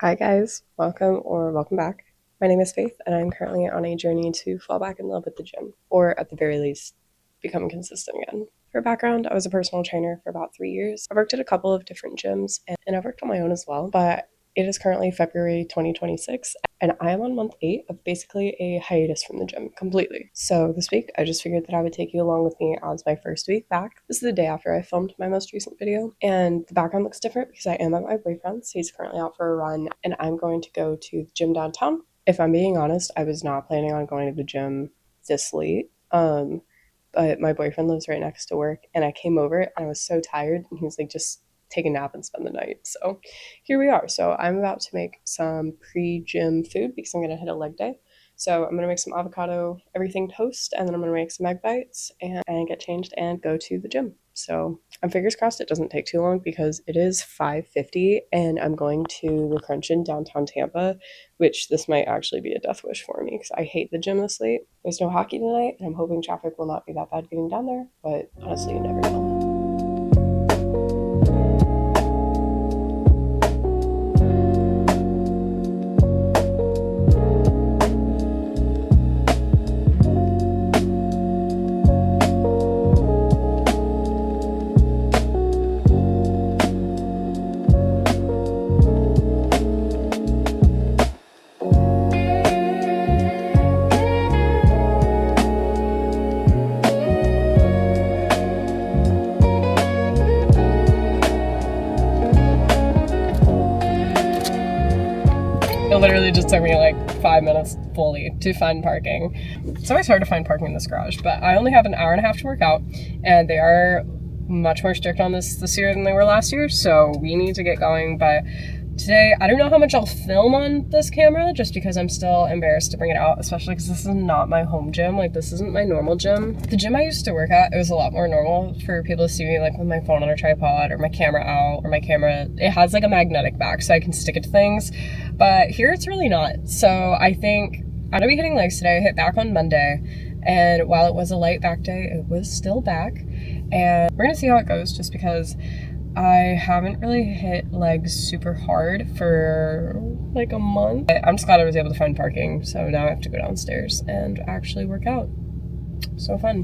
Hi guys, welcome back. My name is Faith and I'm currently on a journey to fall back in love with the gym, or at the very least, become consistent again. For background, I was a personal trainer for about 3 years. I've worked at a couple of different gyms and I've worked on my own as well, but it is currently February 2026 and I am on month 8 of basically a hiatus from the gym completely. So this week, I just figured that I would take you along with me as my first week back. This is the day after I filmed my most recent video, and the background looks different because I am at my boyfriend's. He's currently out for a run, and I'm going to go to the gym downtown. If I'm being honest, I was not planning on going to the gym this late. But my boyfriend lives right next to work, and I came over and I was so tired, and he was like, just take a nap and spend the night. So here we are. So I'm about to make some pre-gym food because I'm gonna hit a leg day. So I'm gonna make some avocado everything toast, and then I'm gonna make some egg bites and get changed and go to the gym. So I'm fingers crossed it doesn't take too long because it is 5:50 and I'm going to the Crunch in downtown Tampa, which this might actually be a death wish for me because I hate the gym this late. There's no hockey tonight, and I'm hoping traffic will not be that bad getting down there, but honestly, you never know. It literally just took me like 5 minutes fully to find parking. It's always hard to find parking in this garage, but I only have an hour and a half to work out, and they are much more strict on this year than they were last year, so we need to get going. But today, I don't know how much I'll film on this camera just because I'm still embarrassed to bring it out, especially because this is not my home gym. Like, this isn't my normal gym. The gym I used to work at, it was a lot more normal for people to see me like with my phone on a tripod or my camera out, or my camera, it has like a magnetic back so I can stick it to things. But here it's really not. So I think I'm gonna be hitting legs today. I hit back on Monday, and while it was a light back day, it was still back. And we're gonna see how it goes just because I haven't really hit legs super hard for like a month. I'm just glad I was able to find parking, so now I have to go downstairs and actually work out. So fun.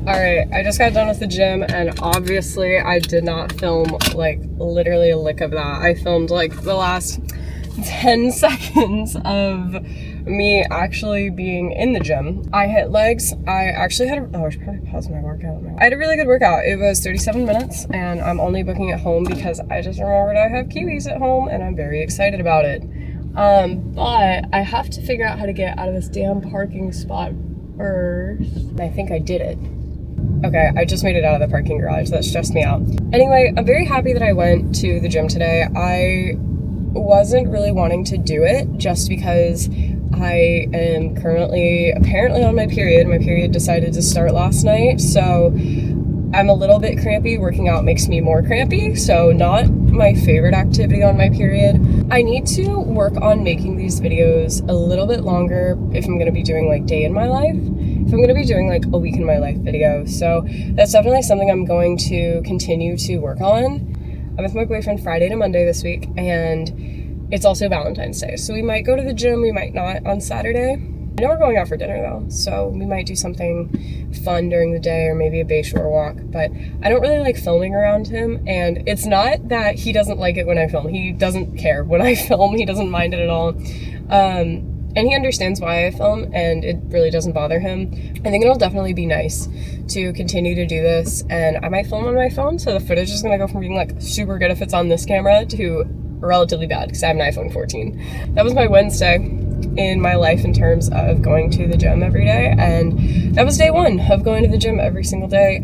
Alright, I just got done with the gym, and obviously I did not film like literally a lick of that. I filmed like the last 10 seconds of me actually being in the gym. I hit legs. I actually had I should probably pause my workout now. I had a really good workout. It was 37 minutes, and I'm only booking at home because I just remembered I have kiwis at home and I'm very excited about it. But I have to figure out how to get out of this damn parking spot first. I think I did it. Okay, I just made it out of the parking garage. That stressed me out. Anyway, I'm very happy that I went to the gym today. I wasn't really wanting to do it just because I am currently apparently on my period. My period decided to start last night, so I'm a little bit crampy. Working out makes me more crampy, so not my favorite activity on my period. I need to work on making these videos a little bit longer if I'm gonna be doing like day in my life. If I'm gonna be doing like a week in my life video. So that's definitely something I'm going to continue to work on. I'm with my boyfriend Friday to Monday this week, and it's also Valentine's Day. So we might go to the gym, we might not on Saturday. I know we're going out for dinner though, so we might do something fun during the day or maybe a bayshore walk, but I don't really like filming around him, and it's not that he doesn't like it when I film. He doesn't care when I film, he doesn't mind it at all. And he understands why I film, and it really doesn't bother him. I think it'll definitely be nice to continue to do this, and I might film on my phone, so the footage is gonna go from being like super good if it's on this camera to relatively bad because I have an iPhone 14. That was my Wednesday in my life in terms of going to the gym every day, and that was day one of going to the gym every single day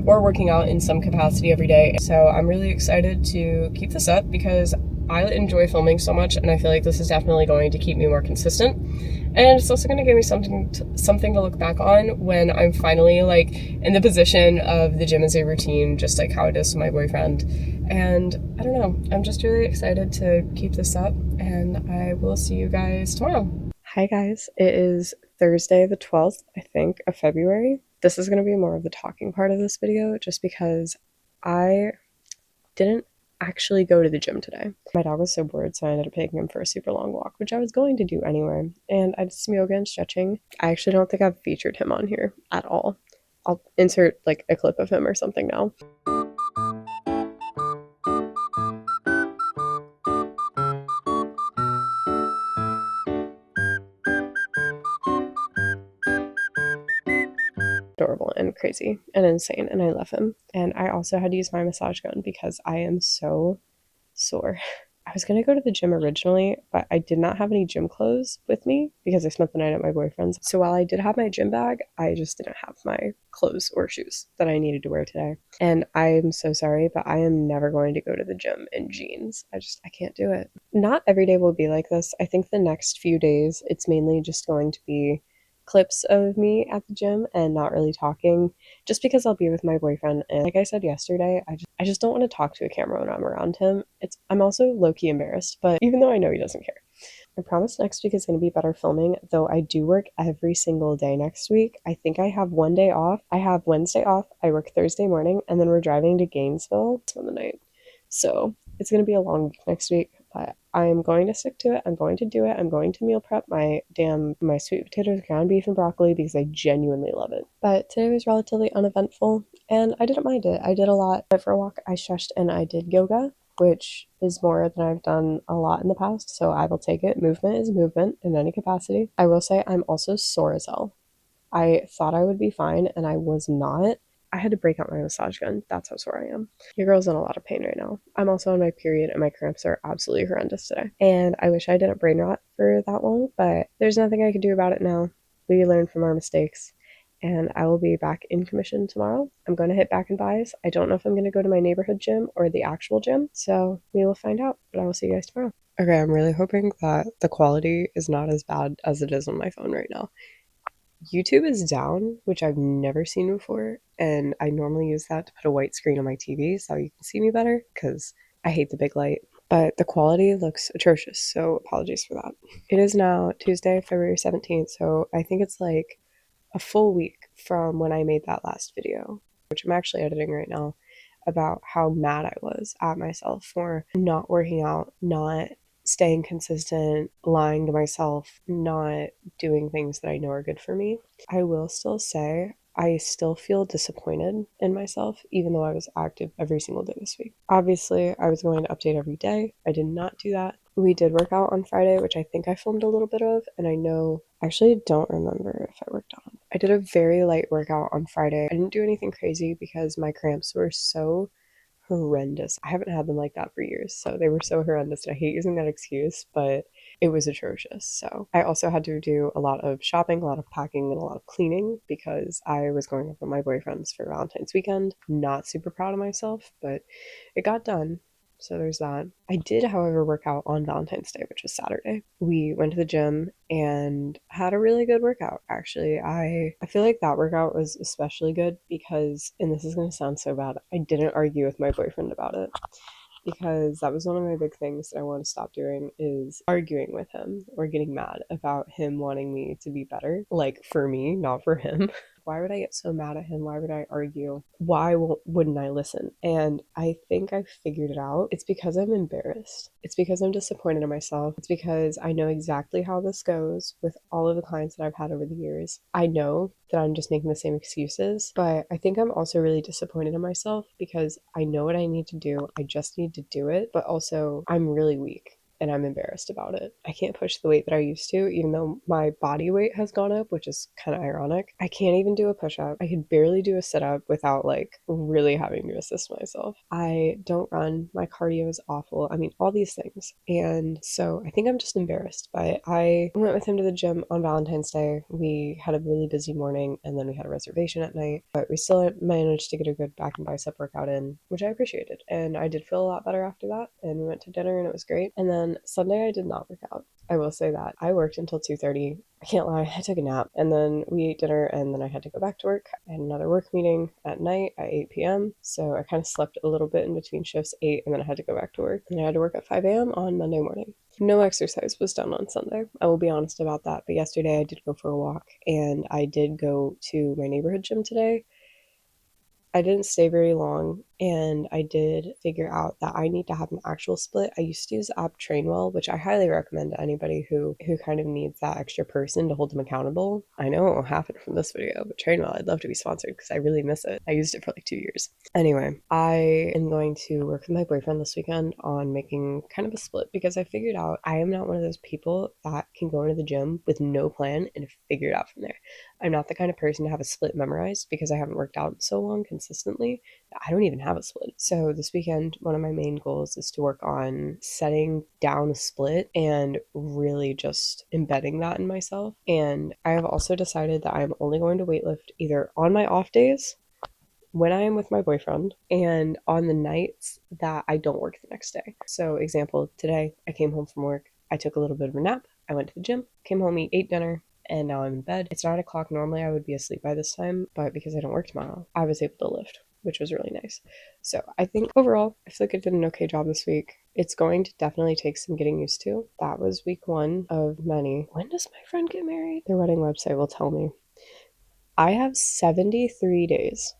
or working out in some capacity every day. So I'm really excited to keep this up because I enjoy filming so much, and I feel like this is definitely going to keep me more consistent. And it's also going to give me something to look back on when I'm finally like in the position of the gym as a routine, just like how it is to my boyfriend. And I don't know, I'm just really excited to keep this up, and I will see you guys tomorrow. Hi guys, it is Thursday the 12th, I think, of February. This is going to be more of the talking part of this video just because I didn't actually go to the gym today. My dog was so bored, so I ended up taking him for a super long walk, which I was going to do anyway. And I did some yoga and stretching. I actually don't think I've featured him on here at all. I'll insert like a clip of him or something now. Adorable and crazy and insane, and I love him. And I also had to use my massage gun because I am so sore. I was gonna go to the gym originally, but I did not have any gym clothes with me because I spent the night at my boyfriend's. So while I did have my gym bag, I just didn't have my clothes or shoes that I needed to wear today. And I'm so sorry, but I am never going to go to the gym in jeans. I can't do it. Not every day will be like this. I think the next few days, it's mainly just going to be clips of me at the gym and not really talking, just because I'll be with my boyfriend. And like I said yesterday, I just don't want to talk to a camera when I'm around him. I'm also low-key embarrassed, but even though I know he doesn't care. I promise next week is going to be better filming, though I do work every single day next week. I think I have one day off. I have Wednesday off, I work Thursday morning, and then we're driving to Gainesville on the night. So it's going to be a long week next week, but I'm going to stick to it. I'm going to do it. I'm going to meal prep my sweet potatoes, ground beef, and broccoli because I genuinely love it. But today was relatively uneventful, and I didn't mind it. I did a lot. I went for a walk, I stretched, and I did yoga, which is more than I've done a lot in the past, so I will take it. Movement is movement in any capacity. I will say I'm also sore as hell. I thought I would be fine, and I was not. I had to break out my massage gun. That's how sore I am. Your girl's in a lot of pain right now. I'm also on my period, and my cramps are absolutely horrendous today. And I wish I didn't brain rot for that long, but there's nothing I can do about it now. We learn from our mistakes. And I will be back in commission tomorrow. I'm going to hit back and buys. I don't know if I'm going to go to my neighborhood gym or the actual gym, so we will find out, but I will see you guys tomorrow. Okay, I'm really hoping that the quality is not as bad as it is on my phone right now. YouTube is down, which I've never seen before, and I normally use that to put a white screen on my TV so you can see me better, because I hate the big light. But the quality looks atrocious, so apologies for that. It is now Tuesday, February 17th, so I think it's like a full week from when I made that last video, which I'm actually editing right now, about how mad I was at myself for not working out, not staying consistent, lying to myself, not doing things that I know are good for me. I will still say I still feel disappointed in myself, even though I was active every single day this week. Obviously, I was going to update every day. I did not do that. We did work out on Friday, which I think I filmed a little bit of, and I know, actually don't remember if I worked out. I did a very light workout on Friday. I didn't do anything crazy because my cramps were so horrendous. I haven't had them like that for years, so they were so horrendous. I hate using that excuse, but it was atrocious. So I also had to do a lot of shopping, a lot of packing, and a lot of cleaning because I was going up with my boyfriends for Valentine's weekend. Not super proud of myself, but it got done. So there's that. I did, however, work out on Valentine's Day, which was Saturday. We went to the gym and had a really good workout, actually. I feel like that workout was especially good because, and this is going to sound so bad, I didn't argue with my boyfriend about it. Because that was one of my big things that I want to stop doing is arguing with him or getting mad about him wanting me to be better. Like, for me, not for him. Why would I get so mad at him? Why would I argue? Why wouldn't I listen? And I think I figured it out. It's because I'm embarrassed. It's because I'm disappointed in myself. It's because I know exactly how this goes with all of the clients that I've had over the years. I know that I'm just making the same excuses, but I think I'm also really disappointed in myself because I know what I need to do. I just need to do it, but also I'm really weak. And I'm embarrassed about it. I can't push the weight that I used to, even though my body weight has gone up, which is kind of ironic. I can't even do a push-up. I could barely do a sit-up without like really having to assist myself. I don't run. My cardio is awful. I mean, all these things. And so I think I'm just embarrassed. But I went with him to the gym on Valentine's Day. We had a really busy morning and then we had a reservation at night, but we still managed to get a good back and bicep workout in, which I appreciated. And I did feel a lot better after that. And we went to dinner and it was great. And then then Sunday I did not work out. I will say that. I worked until 2:30. I can't lie, I took a nap and then we ate dinner and then I had to go back to work. I had another work meeting at night at 8 p.m. So I kind of slept a little bit in between shifts, 8, and then I had to go back to work. And I had to work at 5 a.m. on Monday morning. No exercise was done on Sunday. I will be honest about that. But yesterday I did go for a walk and I did go to my neighborhood gym today. I didn't stay very long, and I did figure out that I need to have an actual split. I used to use the app Trainwell, which I highly recommend to anybody who kind of needs that extra person to hold them accountable. I know it won't happen from this video, but Trainwell, I'd love to be sponsored because I really miss it. I used it for like 2 years. Anyway, I am going to work with my boyfriend this weekend on making kind of a split because I figured out I am not one of those people that can go into the gym with no plan and figure it out from there. I'm not the kind of person to have a split memorized because I haven't worked out in so long consistently. I don't even have a split. So this weekend, one of my main goals is to work on setting down a split and really just embedding that in myself. And I have also decided that I'm only going to weightlift either on my off days, when I am with my boyfriend, and on the nights that I don't work the next day. So example, today I came home from work, I took a little bit of a nap, I went to the gym, came home, ate dinner, and now I'm in bed. It's 9 o'clock. Normally I would be asleep by this time, but because I don't work tomorrow, I was able to lift, which was really nice. So I think overall, I feel like I did an okay job this week. It's going to definitely take some getting used to. That was week 1 of many. When does my friend get married? Their wedding website will tell me. I have 73 days.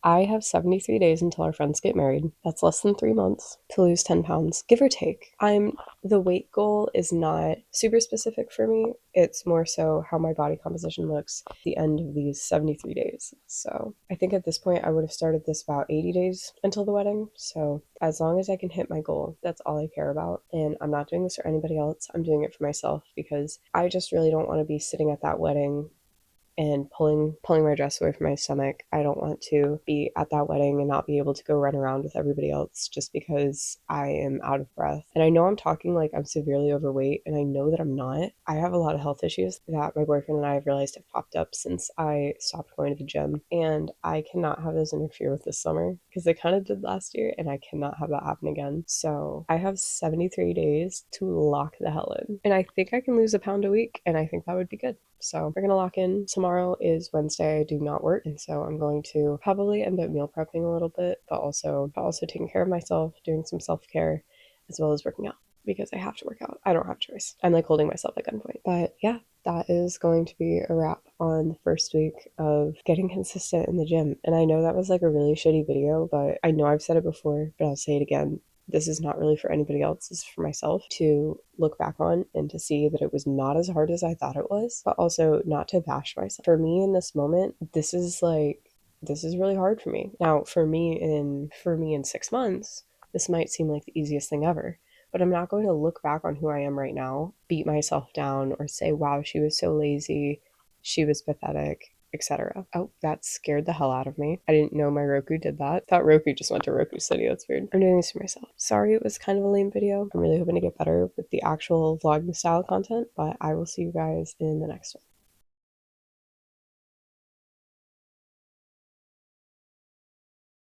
I have 73 days until our friends get married. That's less than 3 months to lose 10 pounds, give or take. The weight goal is not super specific for me. It's more so how my body composition looks at the end of these 73 days. So I think at this point I would have started this about 80 days until the wedding. So as long as I can hit my goal, that's all I care about. And I'm not doing this for anybody else. I'm doing it for myself because I just really don't want to be sitting at that wedding and pulling my dress away from my stomach. I don't want to be at that wedding and not be able to go run around with everybody else just because I am out of breath. And I know I'm talking like I'm severely overweight, and I know that I'm not. I have a lot of health issues that my boyfriend and I have realized have popped up since I stopped going to the gym, and I cannot have those interfere with this summer because they kind of did last year, and I cannot have that happen again. So I have 73 days to lock the hell in, and I think I can lose a pound a week, and I think that would be good. So we're gonna lock in. Tomorrow is Wednesday. I do not work, and so I'm going to probably end up meal prepping a little bit, but also taking care of myself, doing some self-care, as well as working out because I have to work out. I don't have a choice. I'm like holding myself at gunpoint. But yeah, that is going to be a wrap on the first week of getting consistent in the gym. And I know that was like a really shitty video, but I know I've said it before, but I'll say it again. This is not really for anybody else. This is for myself to look back on and to see that it was not as hard as I thought it was, but also not to bash myself. For me in this moment, this is really hard for me. Now, for me in 6 months, this might seem like the easiest thing ever, but I'm not going to look back on who I am right now, beat myself down, or say, wow, she was so lazy, she was pathetic, etc. Oh, that scared the hell out of me. I didn't know my Roku did that. I thought Roku just went to Roku City. That's weird. I'm doing this for myself. Sorry it was kind of a lame video. I'm really hoping to get better with the actual vlog style content, but I will see you guys in the next one.